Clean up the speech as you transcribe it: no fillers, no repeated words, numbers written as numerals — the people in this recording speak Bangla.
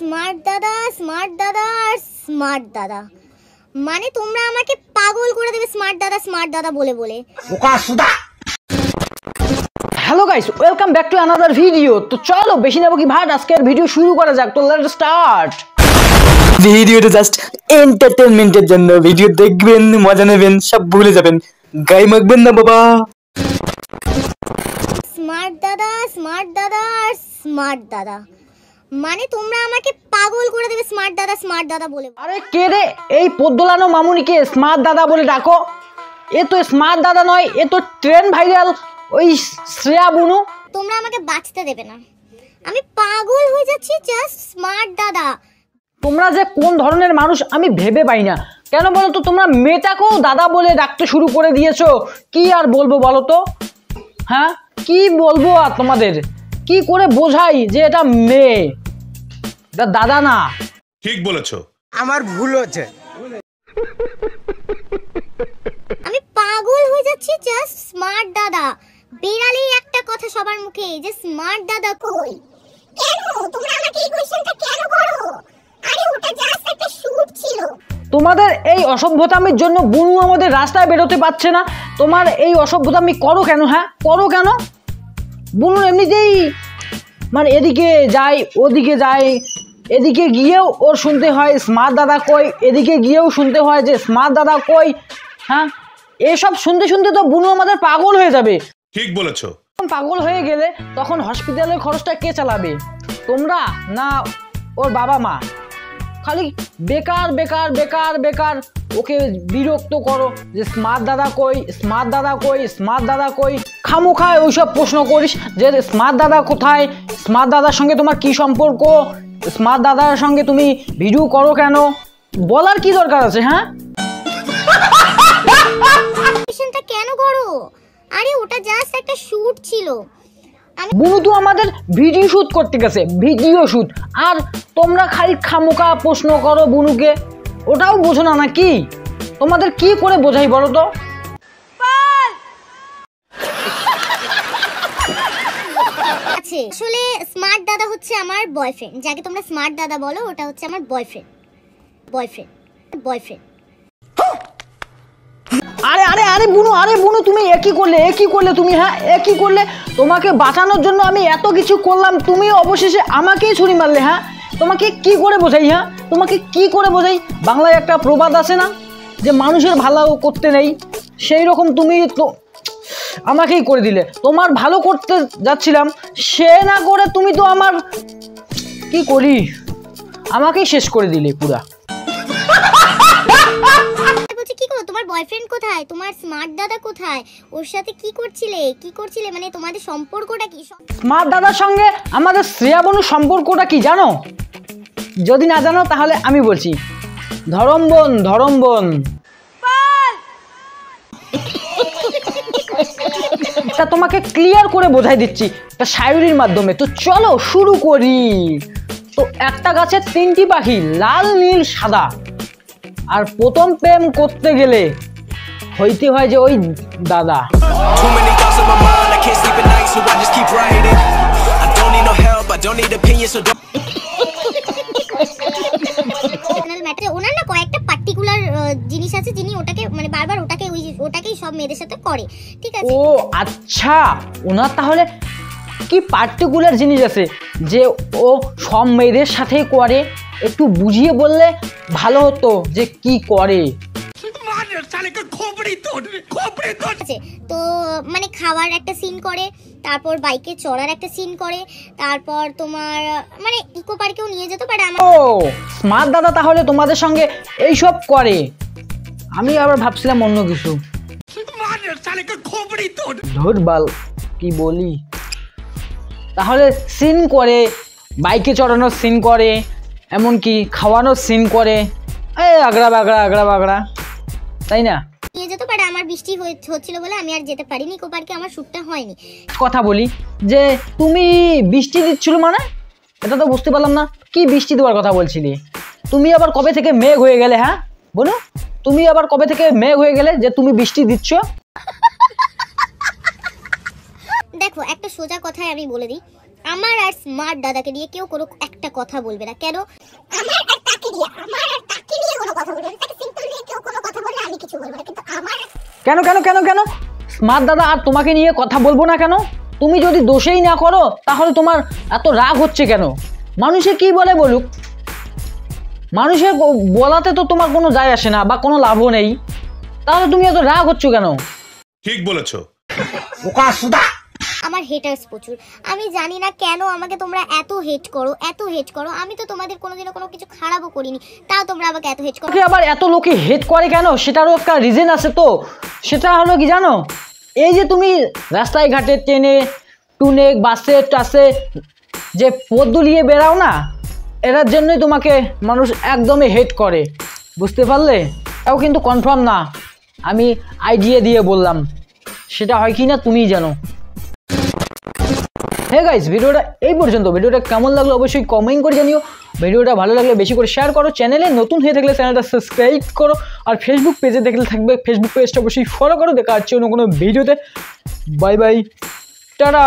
স্মার্ট দাদা আর স্মার্ট দাদা মানে তোমরা আমাকে পাগল করে দেবে স্মার্ট দাদা বলে বলে। Hello guys, welcome back to another video. তো চলো বেশি নেবো কি ভাট, আজকের ভিডিও শুরু করা যাক। তো লেটস স্টার্ট। ভিডিওটা জাস্ট এন্টারটেইনমেন্টের জন্য, ভিডিও দেখবেন, মজা নেবেন, সব ভুলে যাবেন, গায়ে মাখবেন না বাবা। স্মার্ট দাদা আর স্মার্ট দাদা মানে তোমরা আমাকে পাগল করে দেবে স্মার্ট দাদা বলে। আরে কে রে এই পদ্দলানো মামুনিকে স্মার্ট দাদা বলে ডাকো? এ তো স্মার্ট দাদা নয়, এ তো ট্রেন ভাইরাল ওই শ্রেয়া বুনু। তোমরা আমাকে বাঁচতে দেবে না, আমি পাগল হয়ে যাচ্ছি জাস্ট স্মার্ট দাদা। তোমরা যে কোন ধরনের মানুষ আমি ভেবে পাই না। কেন বলো তো, তোমরা মেয়েটাকেও দাদা বলে ডাকতে শুরু করে দিয়েছো। কি আর বলবো বলো তো? হ্যাঁ কি বলবো আর তোমাদের? কি করে বোঝাই যে এটা মেয়ে, এটা দাদা না? ঠিক বলেছো, আমার ভুল হচ্ছে। আমি পাগল হয়ে যাচ্ছি জাস্ট স্মার্ট দাদা। বেরালেই একটা কথা সবার মুখে যে স্মার্ট দাদা কই। কেন তোমরা আমাকে এই কোশ্চেনটা কেন করো? আরে ওটা জাস্ট একটা শুট ছিল। তোমাদের এই অসভ্যতামির জন্য বুনু আমাদের রাস্তায় বেরোতে পারছে না। তোমার এই অসভ্যতামি করো কেন? হ্যাঁ করো কেন? বুনু এমনিতেই মানে এদিকে যায় ওদিকে যায়, এদিকে গিয়েও ওর শুনতে হয় স্মার্ট দাদা কই, এদিকে গিয়েও শুনতে হয় যে স্মার্ট দাদা কই। হ্যাঁ এসব শুনতে শুনতে তো বুনু আমাদের পাগল হয়ে যাবে। ঠিক বলেছো। পাগল হয়ে গেলে তখন হসপিটালের খরচটা কে চালাবে? তোমরা না ওর বাবা মা? খালি বেকার বেকার বেকার বেকার ওকে বিরক্ত করো যে স্মার্ট দাদা কই, স্মার্ট দাদা কই, স্মার্ট দাদা কই। খামোখায় ওইসব প্রশ্ন করিস যে স্মার্ট দাদা কোথায়, স্মার্ট দাদার সঙ্গে তোমার কি সম্পর্ক, স্মার্ট দাদার সঙ্গে তুমি ভিডিও করো কেন? বলার কি দরকার আছে? হ্যাঁ কোশ্চেনটা কেন করো? আরে ওটা জাস্ট একটা শুট ছিল। বুনু তো আমাদের ভিডিও শুট করতে গেছে, ভিডিও শুট, আর তোমরা খালি খামোকা প্রশ্ন করো বুনুকে। ওটাও বোঝো না নাকি? তোমাদের কি করে বোঝাই বলো তো? আছে আসলে স্মার্ট দাদা হচ্ছে আমার বয়ফ্রেন্ড, যাকে তোমরা স্মার্ট দাদা বলো ওটা হচ্ছে আমার বয়ফ্রেন্ড। আরে আরে আরে বুনু, আরে বুনু তুমি একই করলে তুমি। হ্যাঁ একই করলে, তোমাকে বাঁচানোর জন্য আমি এত কিছু করলাম, তুমি অবশেষে আমাকেই ছুরি মারলে। হ্যাঁ তোমাকে কি করে বোঝাই? হ্যাঁ তোমাকে কি করে বোঝাই? বাংলায় একটা প্রবাদ আছে না যে মানুষের ভালো করতে নেই, সেই রকম তুমি তো আমাকেই করে দিলে। তোমার ভালো করতে যাচ্ছিলাম, সে না করে তুমি তো আমার কি করি, আমাকেই শেষ করে দিলে পুরা। কি করো? তোমার বয়ফ্রেন্ড কোথায়? তোমার স্মার্ট দাদা কোথায়? ওর সাথে কি করছিলে মানে তোমাদের সম্পর্কটা কি? স্মার্ট দাদার সঙ্গে আমাদের শ্রেয়া বনুর সম্পর্কটা কি জানো? যদি না জানো তাহলে আমি বলছি, ধরম বোন। তা তোমাকে ক্লিয়ার করে বোঝাই দিচ্ছি একটা শায়রির মাধ্যমে। তো চলো শুরু করি। তো একটা গাছে 3টি পাখি, লাল নীল সাদা, আর প্রথম প্রেম করতে গেলে হইতে হয় যে ওই দাদা। ওনার না কয়েকটা পার্টিকুলার জিনিস আছে যিনি ওটাকে মানে বারবার ওটাকেই সব মেয়েদের সাথে করে, ঠিক আছে? ও আচ্ছা, ওনার তাহলে কি পার্টিকুলার জিনিস আছে যে ও সব মেয়েদের সাথেই করে? একটু বুঝিয়ে বললে ভালো হতো যে কি করে। তো মানে খাওয়ার একটা সিন করে, তারপর বাইকে চড়ার একটা সিন করে, তারপর তোমার মানে ইকো পার্কেও নিয়ে যেত। বাট আমার ও স্মার্ট দাদা তাহলে তোমাদের সঙ্গে এইসব করে? আমি আবার ভাবছিলাম অন্য কিছু। ধুরবাল কি বলি। তাহলে সিন করে, বাইকে চড়ানোর সিন করে, এমনকি খাওয়ানোর সিন করে, এই আগড়া বাগড়া, তাই না? নিয়ে যেত, বাট আমার বৃষ্টি হচ্ছিল বলে আমি আর যেতে পারিনি ইকো পার্কে, আমার শ্যুটটা হয়নি। কথা বলি যে তুমি বৃষ্টি দিচ্ছিল মানে, এটা তো বুঝতে পারলাম না। কি বৃষ্টি দেওয়ার কথা বলছিলি? তুমি আবার কবে থেকে মেঘ হয়ে গেলে? হ্যাঁ বলো, তুমি আবার কবে থেকে মেঘ হয়ে গেলে যে তুমি বৃষ্টি দিচ্ছ? দেখো একটা সোজা কথায় আমি বলে দিই, আমার আর স্মার্ট দাদাকে নিয়ে কেউ কোনো একটা কথা বলবে না। কেন? আমার আর তাকে নিয়ে কোনো কথা বলবে না। তাকে সিম্পল নিয়ে কেউ কোনো কথা বললে আমি কিছু বলবো না, কিন্তু আমার কেন কেন কেন কেন স্মার্ট দাদা আর তোমাকে নিয়ে কথা বলবো না কেন? তুমি যদি দোষেই না করো তাহলে তোমার এত রাগ হচ্ছে কেন? মানুষে কি বলে বলুক, মানুষের বলাতে তো তোমার কোনো যায় আসে না বা কোনো লাভও নেই, তাহলে তুমি এত রাগ হচ্ছ কেন? ঠিক বলেছো। আমার হেটার্স প্রচুর। আমি জানি না কেন আমাকে তোমরা এত হেট করো। আমি তো তোমাদের কোনোদিনও কোনো কিছু খারাপও করিনি, তাও তোমরা আমাকে এত হেট করো। আবার এত লোকে হেট করে কেন সেটারও একটা রিজন আছে। তো সেটা হলো কি জানো, এই যে তুমি রাস্তায় ঘাটে ট্রেনে টুনে বাসে টাসে যে পথ দুলিয়ে বেড়াও না, এটার জন্যই তোমাকে মানুষ একদমই হেট করে, বুঝতে পারলে? তাও কিন্তু কনফার্ম না, আমি আইডিয়া দিয়ে বললাম, সেটা হয় কি না তুমিই জানো। হ্যাঁ গাইস, ভিডিওটা এই পর্যন্ত। ভিডিওটা কেমন লাগলো অবশ্যই কমেন্ট করে জানিও। ভিডিওটা ভালো লাগলে বেশি করে শেয়ার করো, চ্যানেলে নতুন হয়ে থাকলে চ্যানেলটা সাবস্ক্রাইব করো, আর ফেসবুক পেজে দেখলে থাকবে ফেসবুক পেজটা অবশ্যই ফলো করো। দেখা হচ্ছে অন্য কোনো ভিডিওতে। Bye bye, tata.